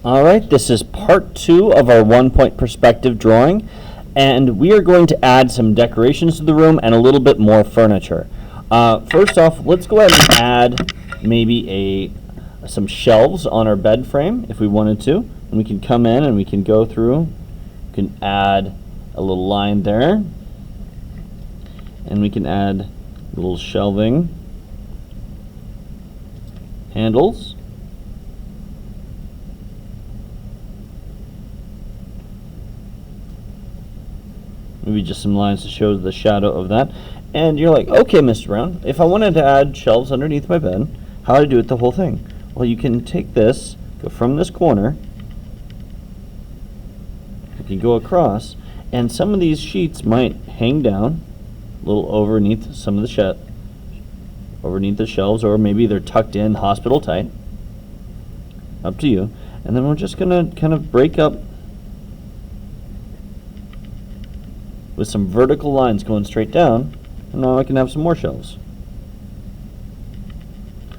All right, this is part 2 of our 1-point perspective drawing, and we are going to add some decorations to the room and a little bit more furniture. First off, let's go ahead and add maybe some shelves on our bed frame if we wanted to. And we can come in and we can go through, we can add a little line there, and we can add little shelving handles. Maybe just some lines to show the shadow of that. And you're like, okay, Mr. Brown, if I wanted to add shelves underneath my bed, how do I do it the whole thing? Well, you can take this, go from this corner, you can go across, and some of these sheets might hang down a little underneath some of the underneath the shelves, or maybe they're tucked in hospital tight. Up to you. And then we're just going to kind of break up with some vertical lines going straight down, and now I can have some more shelves.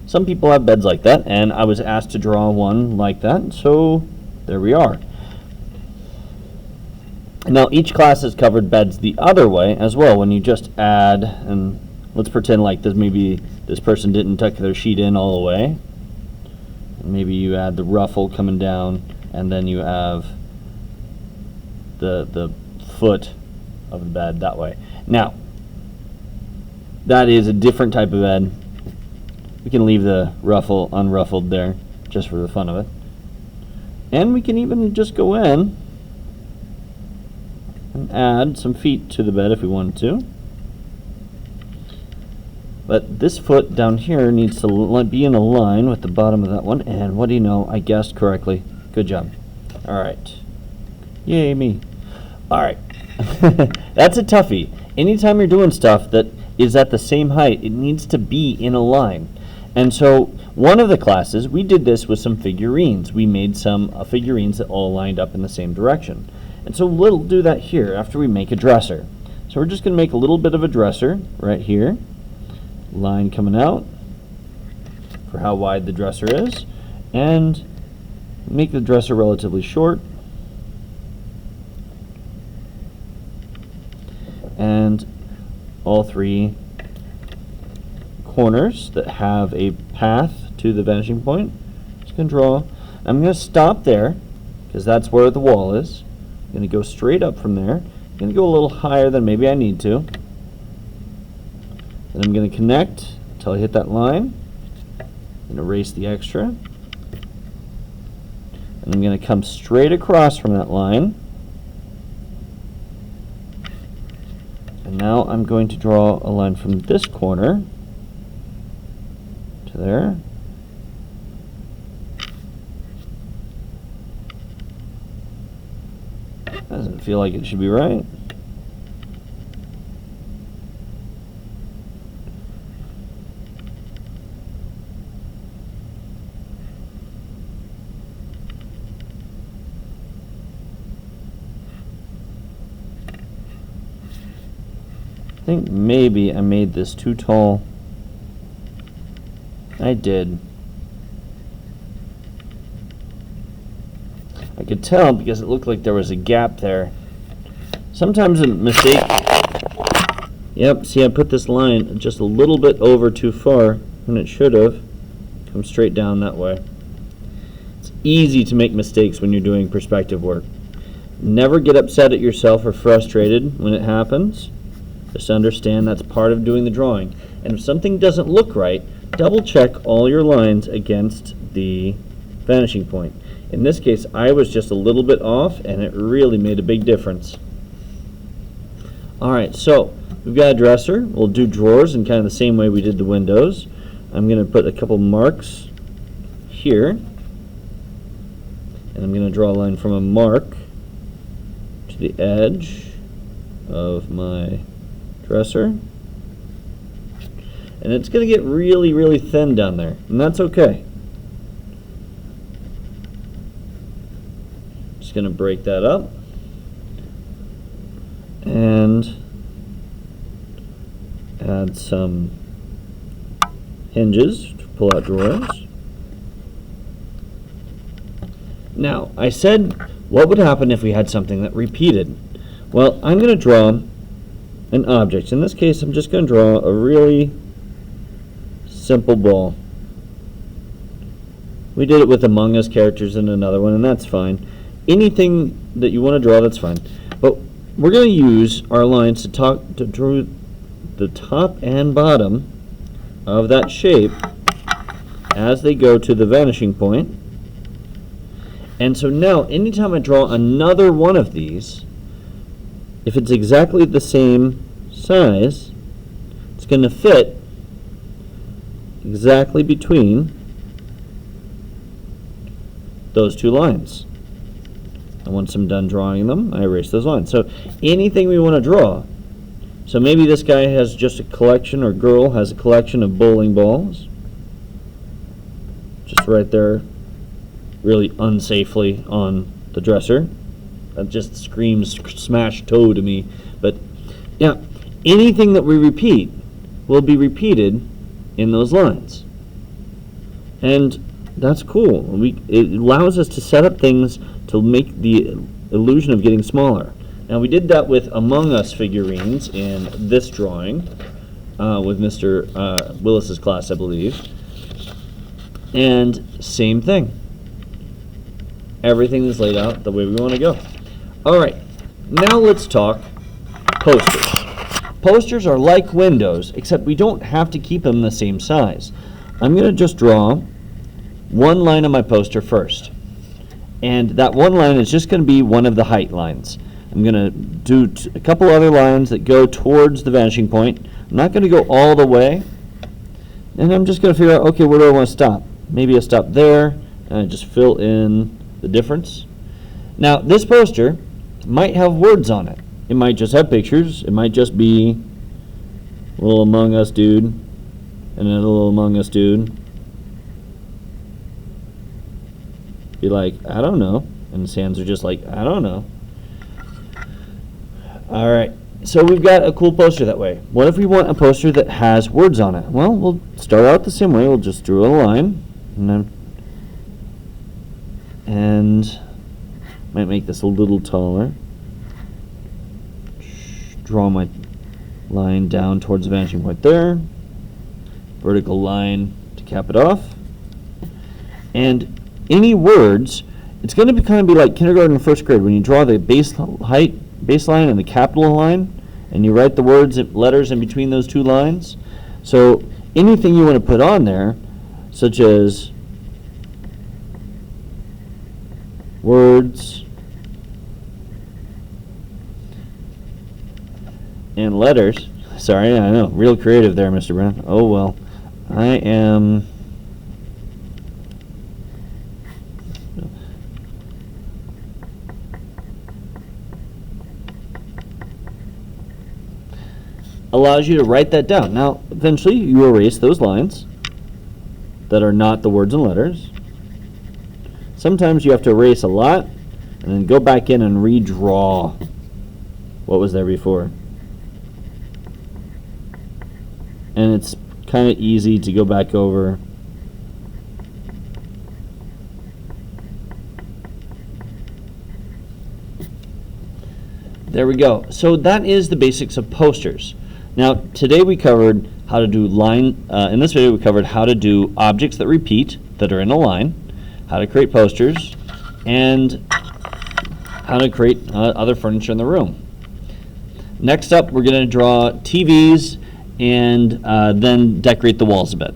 Some people have beds like that, and I was asked to draw one like that, so there we are. Now each class has covered beds the other way as well. When you just add, and let's pretend like maybe this person didn't tuck their sheet in all the way. Maybe you add the ruffle coming down, and then you have the foot of the bed that way. Now, that is a different type of bed. We can leave the ruffle unruffled there just for the fun of it. And we can even just go in and add some feet to the bed if we wanted to. But this foot down here needs to be in a line with the bottom of that one. And what do you know? I guessed correctly. Good job. All right. Yay, me. All right. That's a toughie. Anytime you're doing stuff that is at the same height, it needs to be in a line. And so one of the classes, we did this with some figurines. We made some figurines that all lined up in the same direction. And so we'll do that here after we make a dresser. So we're just going to make a little bit of a dresser right here. Line coming out for how wide the dresser is. And make the dresser relatively short. And all 3 corners that have a path to the vanishing point. Just going to draw. I'm going to stop there because that's where the wall is. I'm going to go straight up from there. I'm going to go a little higher than maybe I need to. Then I'm going to connect until I hit that line and erase the extra. And I'm going to come straight across from that line. And now I'm going to draw a line from this corner to there. Doesn't feel like it should be right. I think maybe I made this too tall. I did. I could tell because it looked like there was a gap there. Sometimes a mistake. Yep, see, I put this line just a little bit over too far when it should have come straight down that way. It's easy to make mistakes when you're doing perspective work. Never get upset at yourself or frustrated when it happens. Just understand that's part of doing the drawing. And if something doesn't look right, double check all your lines against the vanishing point. In this case, I was just a little bit off, and it really made a big difference. Alright, so we've got a dresser. We'll do drawers in kind of the same way we did the windows. I'm going to put a couple marks here. And I'm going to draw a line from a mark to the edge of my dresser, and it's going to get really, really thin down there, and that's okay. Just going to break that up and add some hinges to pull out drawers. Now, I said, what would happen if we had something that repeated? Well, I'm going to draw an object. In this case, I'm just going to draw a really simple ball. We did it with Among Us characters in another one, and that's fine. Anything that you want to draw, that's fine. But we're going to use our lines to draw the top and bottom of that shape as they go to the vanishing point. And so now, anytime I draw another one of these, if it's exactly the same size, it's going to fit exactly between those two lines. And once I'm done drawing them, I erase those lines. So anything we want to draw. So maybe this guy has just a collection, or girl has a collection of bowling balls. Just right there, really unsafely on the dresser. That just screams smashed toe to me. But yeah, anything that we repeat will be repeated in those lines. And that's cool. It allows us to set up things to make the illusion of getting smaller. Now, we did that with Among Us figurines in this drawing with Mr. Willis's class, I believe. And same thing. Everything is laid out the way we want to go. All right, now let's talk posters. Posters are like windows, except we don't have to keep them the same size. I'm going to just draw one line on my poster first. And that one line is just going to be one of the height lines. I'm going to do a couple other lines that go towards the vanishing point. I'm not going to go all the way. And I'm just going to figure out, okay, where do I want to stop? Maybe I stop there, and I just fill in the difference. Now, this poster might have words on it. It might just have pictures. It might just be a little Among Us dude and another little Among Us dude. Be like, I don't know. And his hands are just like, I don't know. All right. So we've got a cool poster that way. What if we want a poster that has words on it? Well, we'll start out the same way. We'll just draw a line. And might make this a little taller. Draw my line down towards the vanishing point there. Vertical line to cap it off. And any words, it's going to kind of be like kindergarten and first grade when you draw the baseline and the capital line, and you write the words and letters in between those two lines. So anything you want to put on there, such as words and letters. Sorry, I know, real creative there, Mr. Brown. Oh well, I am. Allows you to write that down. Now, eventually, you erase those lines that are not the words and letters. Sometimes you have to erase a lot and then go back in and redraw what was there before. And it's kind of easy to go back over. There we go. So that is the basics of posters. Now, today we covered how to do in this video we covered how to do objects that repeat, that are in a line, how to create posters, and how to create other furniture in the room. Next up, we're going to draw TVs and then decorate the walls a bit.